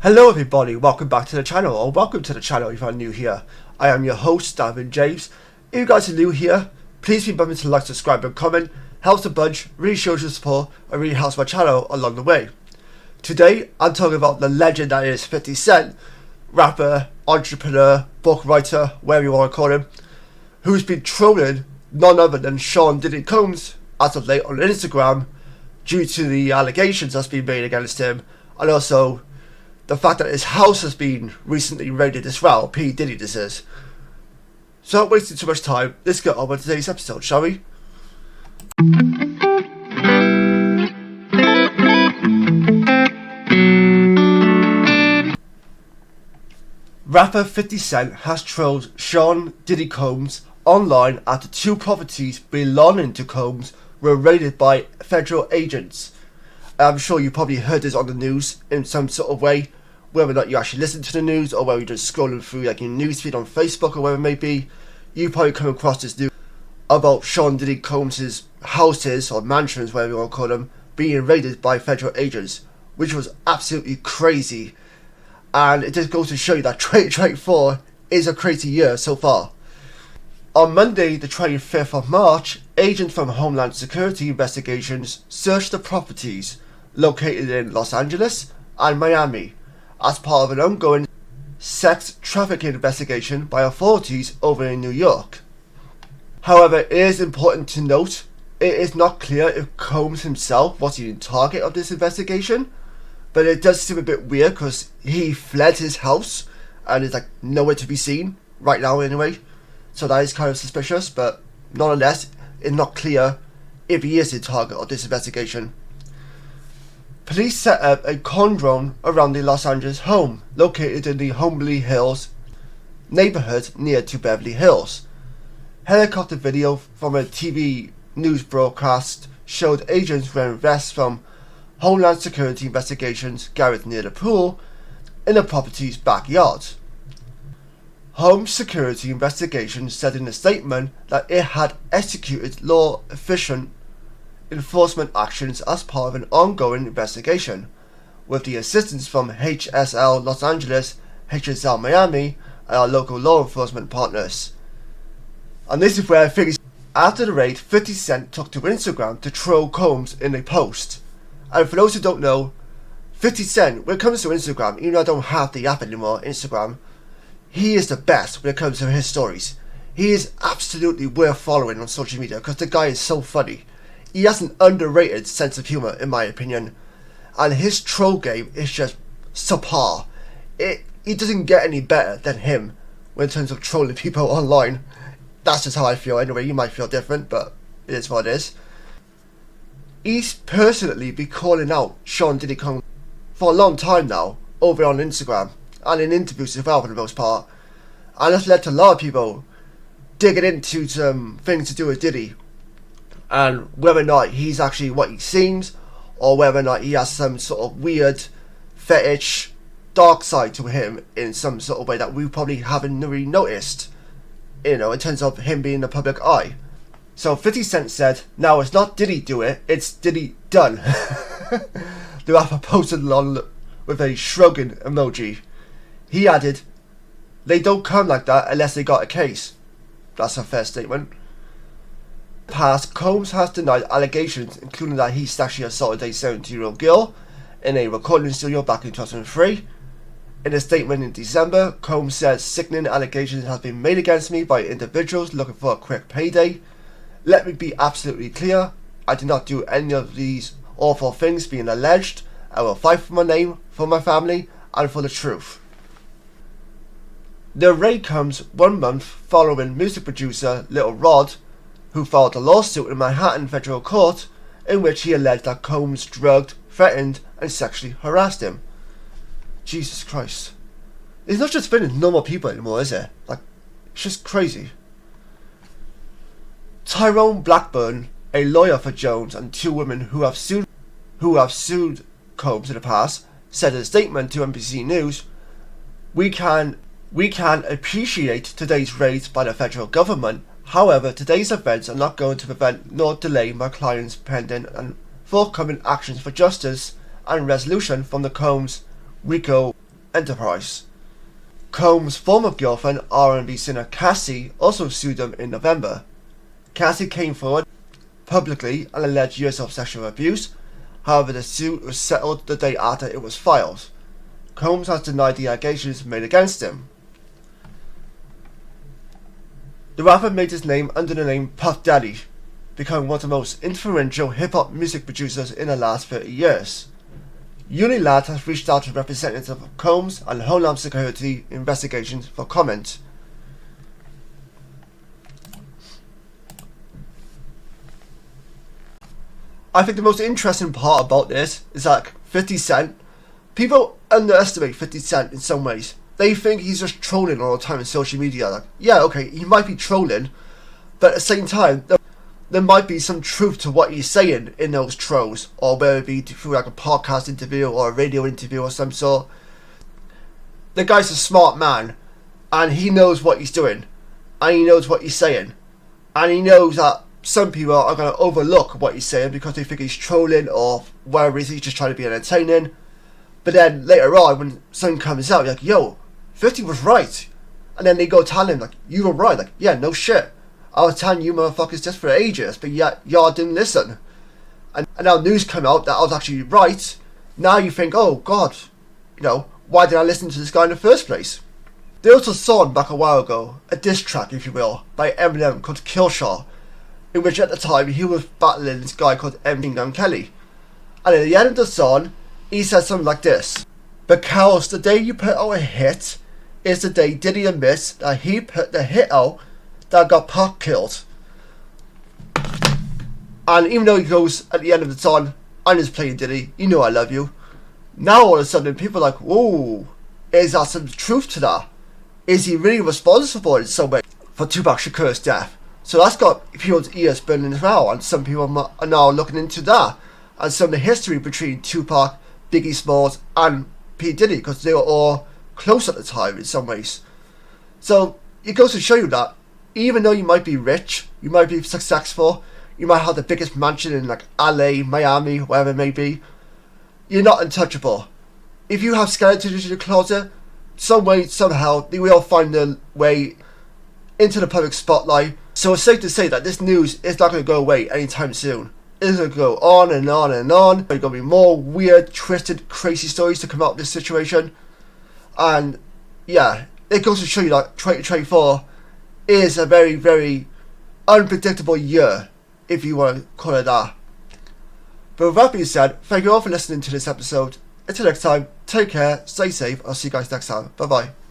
Hello everybody, welcome back to the channel, or welcome to the channel if you're new here. I am your host, Davin James. If you guys are new here, please remember to like, subscribe and comment. Helps a bunch, really shows your support, and really helps my channel along the way. Today, I'm talking about the legend that is 50 Cent, rapper, entrepreneur, book writer, whatever you want to call him, who's been trolling none other than Sean Diddy Combs as of late on Instagram due to the allegations that's been made against him, and also the fact that his house has been recently raided as well. Pdiddy this is. So not wasting too much time, let's get on with today's episode, shall we? Rapper 50 Cent has trolled Sean Diddy Combs online after two properties belonging to Combs were raided by federal agents. I'm sure you probably heard this on the news in some sort of way, whether or not you actually listen to the news or whether you're just scrolling through like your newsfeed on Facebook or whatever it may be. You probably come across this news about Sean Diddy Combs' houses or mansions, whatever you want to call them, being raided by federal agents, which was absolutely crazy. And it just goes to show you that 2024 is a crazy year so far. On Monday, the 25th of March, agents from Homeland Security Investigations searched the properties located in Los Angeles and Miami as part of an ongoing sex trafficking investigation by authorities over in New York. However, it is important to note, it is not clear if Combs himself was the target of this investigation, but it does seem a bit weird because he fled his house and is like nowhere to be seen right now anyway. So that is kind of suspicious, but nonetheless, it's not clear if he is the target of this investigation. Police set up a con drone around the Los Angeles home, located in the Homely Hills neighborhood near to Beverly Hills. Helicopter video from a TV news broadcast showed agents wearing vests from Homeland Security Investigations gathered near the pool in the property's backyard. Home Security Investigations said in a statement that it had executed law-efficient enforcement actions as part of an ongoing investigation, with the assistance from HSL Los Angeles, HSL Miami, and our local law enforcement partners. And this is where things. After the raid, 50 Cent took to Instagram to troll Combs in a post. And for those who don't know, 50 Cent, when it comes to Instagram, even though I don't have the app anymore, Instagram, he is the best when it comes to his stories. He is absolutely worth following on social media because the guy is so funny. He has an underrated sense of humour in my opinion, and his troll game is just subpar. It doesn't get any better than him in terms of trolling people online. That's just how I feel anyway. You might feel different, but it is what it is. He's personally been calling out Sean Diddy Combs for a long time now over on Instagram and in interviews as well for the most part, and that's led to a lot of people digging into some things to do with Diddy and whether or not he's actually what he seems, or whether or not he has some sort of weird fetish dark side to him in some sort of way that we probably haven't really noticed, you know, in terms of him being in the public eye. So 50 Cent said, "Now it's not Diddy do it, it's Diddy done." The rapper posted along with a shrugging emoji. He added, "They don't come like that unless they got a case." That's a fair statement. In the past, Combs has denied allegations, including that he sexually assaulted a 17-year-old girl in a recording studio back in 2003. In a statement in December, Combs said, "Sickening allegations have been made against me by individuals looking for a quick payday. Let me be absolutely clear, I did not do any of these awful things being alleged. I will fight for my name, for my family, and for the truth." The raid comes 1 month following music producer Lil Rod, who filed a lawsuit in Manhattan federal court in which he alleged that Combs drugged, threatened, and sexually harassed him. Jesus Christ. It's not just fitting normal people anymore, is it? Like, it's just crazy. Tyrone Blackburn, a lawyer for Jones and two women who have sued Combs in the past, said in a statement to NBC News, We can appreciate today's raids by the federal government. However, today's events are not going to prevent nor delay my client's pending and forthcoming actions for justice and resolution from the Combs RICO enterprise. Combs' former girlfriend, R&B singer Cassie, also sued him in November. Cassie came forward publicly and alleged years of sexual abuse. However, the suit was settled the day after it was filed. Combs has denied the allegations made against him. The rapper made his name under the name Puff Daddy, becoming one of the most influential hip-hop music producers in the last 30 years. Unilad has reached out to representatives of Combs and Homeland Security investigations for comment. I think the most interesting part about this is that 50 Cent, people underestimate 50 Cent in some ways. They think he's just trolling all the time on social media. Like, yeah, okay, he might be trolling, but at the same time, there might be some truth to what he's saying in those trolls, or whether it be through like a podcast interview or a radio interview or some sort. The guy's a smart man, and he knows what he's doing, and he knows what he's saying, and he knows that some people are going to overlook what he's saying because they think he's trolling or whatever it is, he's just trying to be entertaining. But then later on, when something comes out, you're like, yo, 50 was right. And then they go tell him, like, you were right. Like, yeah, no shit. I was telling you motherfuckers this for ages, but yet y'all didn't listen. And now news come out that I was actually right. Now you think, oh God, you know, why did I listen to this guy in the first place? They also saw back a while ago, a diss track, if you will, by Eminem called Killshot, in which at the time he was battling this guy called MC Gun Kelly. And at the end of the song, he says something like this: because the day you put out a hit is the day Diddy admits that he put the hit out that got Pac killed. And even though he goes at the end of the song, I'm just playing Diddy, you know I love you. Now all of a sudden people are like, whoa, is there some truth to that? Is he really responsible in some way for Tupac Shakur's death? So that's got people's ears burning as well, and some people are now looking into that and some of the history between Tupac, Biggie Smalls and Pdiddy, because they were all close at the time in some ways. So it goes to show you that even though you might be rich, you might be successful, you might have the biggest mansion in like LA, Miami, wherever it may be, you're not untouchable. If you have skeletons in your closet, some way, somehow, they will find their way into the public spotlight. So it's safe to say that this news is not going to go away anytime soon. It's going to go on and on and on. There's going to be more weird, twisted, crazy stories to come out of this situation. And yeah, it goes to show you that 2024 is a very, very unpredictable year, if you want to call it that. But with that being said, thank you all for listening to this episode. Until next time, take care, stay safe, I'll see you guys next time. Bye bye.